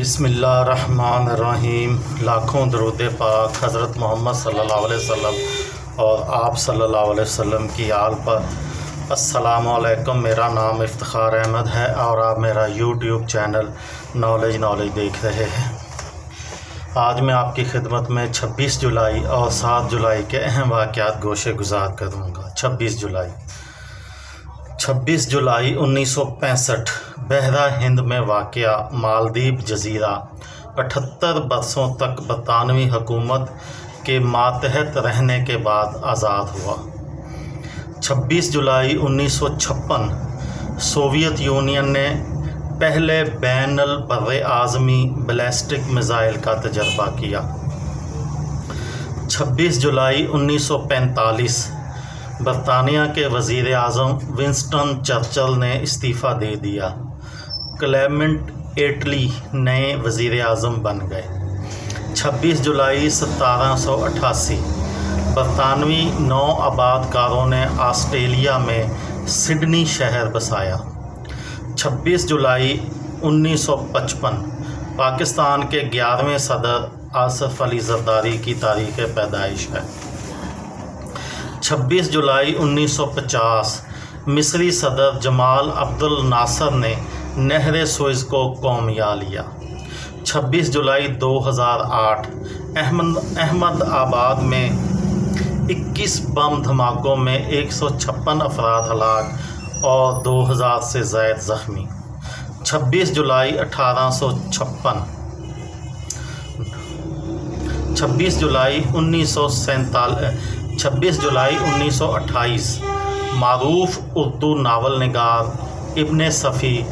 بسم اللہ الرحمن الرحیم۔ لاکھوں درود پاک حضرت محمد صلی اللہ علیہ وسلم اور آپ صلی اللہ علیہ وسلم کی آل پر۔ السلام علیکم، میرا نام افتخار احمد ہے اور آپ میرا یوٹیوب چینل نالج دیکھ رہے ہیں۔ آج میں آپ کی خدمت میں 26 جولائی اور 7 جولائی کے اہم واقعات گوشے گزار کروں گا۔ 26 جولائی 1965 بحرہ ہند میں واقع مالدیپ جزیرہ 78 برسوں تک برطانوی حکومت کے ماتحت رہنے کے بعد آزاد ہوا۔ 26 جولائی 1956 سوویت یونین نے پہلے بین البر اعظمی بیلسٹک میزائل کا تجربہ کیا۔ 26 جولائی 1945 برطانیہ کے وزیر اعظم ونسٹن چرچل نے استعفیٰ دے دیا۔ کلیمنٹ ایٹلی نئے وزیر اعظم بن گئے۔ 26 جولائی 1788 برطانوی نو آباد کاروں نے آسٹریلیا میں سڈنی شہر بسایا۔ 26 جولائی 1955 پاکستان کے 11ویں صدر آصف علی زرداری کی تاریخ پیدائش ہے۔ 26 جولائی 1950 مصری صدر جمال عبد الناصر نے نہر سوئز کو قومیہ لیا۔ 26 جولائی 2008 احمد آباد میں 21 بم دھماکوں میں 156 افراد ہلاک اور 2000 سے زائد زخمی۔ 26 جولائی 1856 26 جولائی 1928 معروف اردو ناول نگار ابن صفی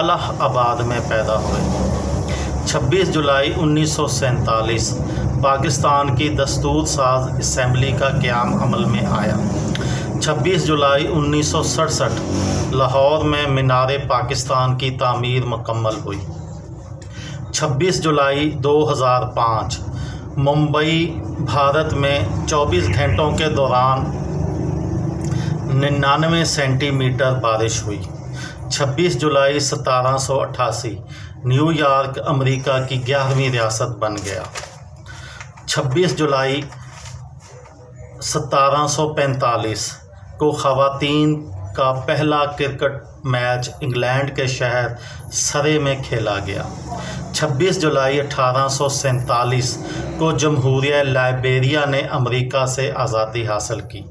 الہ آباد میں پیدا ہوئے۔ 26 جولائی 1947 پاکستان کی دستور ساز اسمبلی کا قیام عمل میں آیا۔ 26 جولائی 1967 لاہور میں مینار پاکستان کی تعمیر مکمل ہوئی۔ 26 جولائی 2005 ممبئی بھارت میں 24 گھنٹوں کے دوران 99 سینٹی میٹر بارش ہوئی۔ 26 جولائی 1788 نیو یارک امریکہ کی 11ویں ریاست بن گیا۔ 26 جولائی 1745 کو خواتین کا پہلا کرکٹ میچ انگلینڈ کے شہر سرے میں کھیلا گیا۔ 26 جولائی 1847 کو جمہوریہ لائبیریا نے امریکہ سے آزادی حاصل کی۔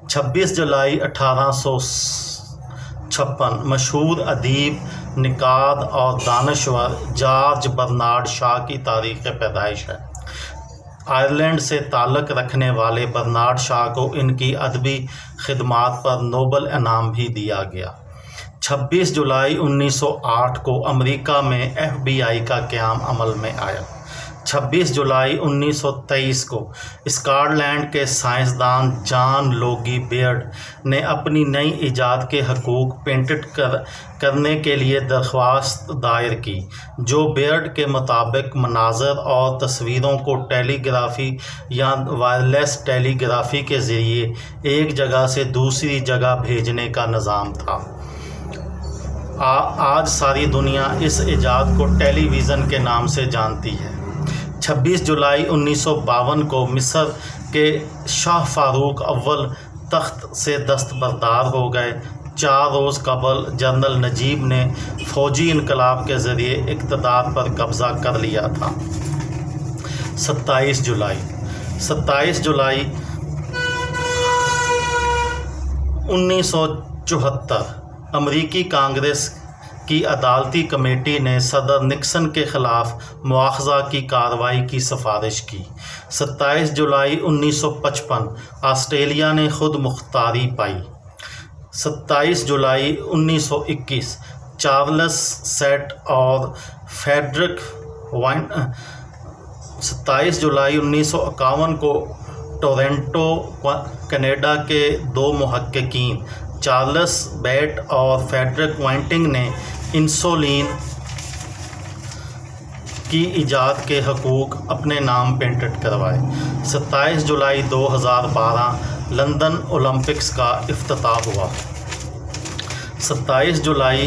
26 جولائی 1856 مشہور ادیب، نقاد اور دانشور جارج برنارڈ شاء کی تاریخ پیدائش ہے۔ آئرلینڈ سے تعلق رکھنے والے برنارڈ شاء کو ان کی ادبی خدمات پر نوبل انعام بھی دیا گیا۔ 26 جولائی 1908 کو امریکہ میں FBI کا قیام عمل میں آیا۔ 26 جولائی 1923 کو اسکاٹ لینڈ کے سائنسدان جان لوگی بیئرڈ نے اپنی نئی ایجاد کے حقوق پیٹنٹ کرنے کے لیے درخواست دائر کی، جو بیئرڈ کے مطابق مناظر اور تصویروں کو ٹیلی گرافی یا وائرلیس ٹیلی گرافی کے ذریعے ایک جگہ سے دوسری جگہ بھیجنے کا نظام تھا۔ آج ساری دنیا اس ایجاد کو ٹیلی ویژن کے نام سے جانتی ہے۔ 26 جولائی 1952 کو مصر کے شاہ فاروق اول تخت سے دستبردار ہو گئے۔ 4 روز قبل جنرل نجیب نے فوجی انقلاب کے ذریعے اقتدار پر قبضہ کر لیا تھا۔ 27 جولائی 1974 امریکی کانگریس کی عدالتی کمیٹی نے صدر نکسن کے خلاف مواخذہ کی کارروائی کی سفارش کی۔ 27 جولائی 1955 آسٹریلیا نے خود مختاری پائی۔ 27 جولائی 1921 چارلس سیٹ اور فریڈرک 27 جولائی 1951 کو ٹورنٹو کینیڈا کے 2 محققین چارلس بیٹ اور فریڈرک وائنٹنگ نے انسولین کی ایجاد کے حقوق اپنے نام پیٹنٹ کروائے۔ 27 جولائی 2012 لندن اولمپکس کا افتتاح ہوا۔ 27 جولائی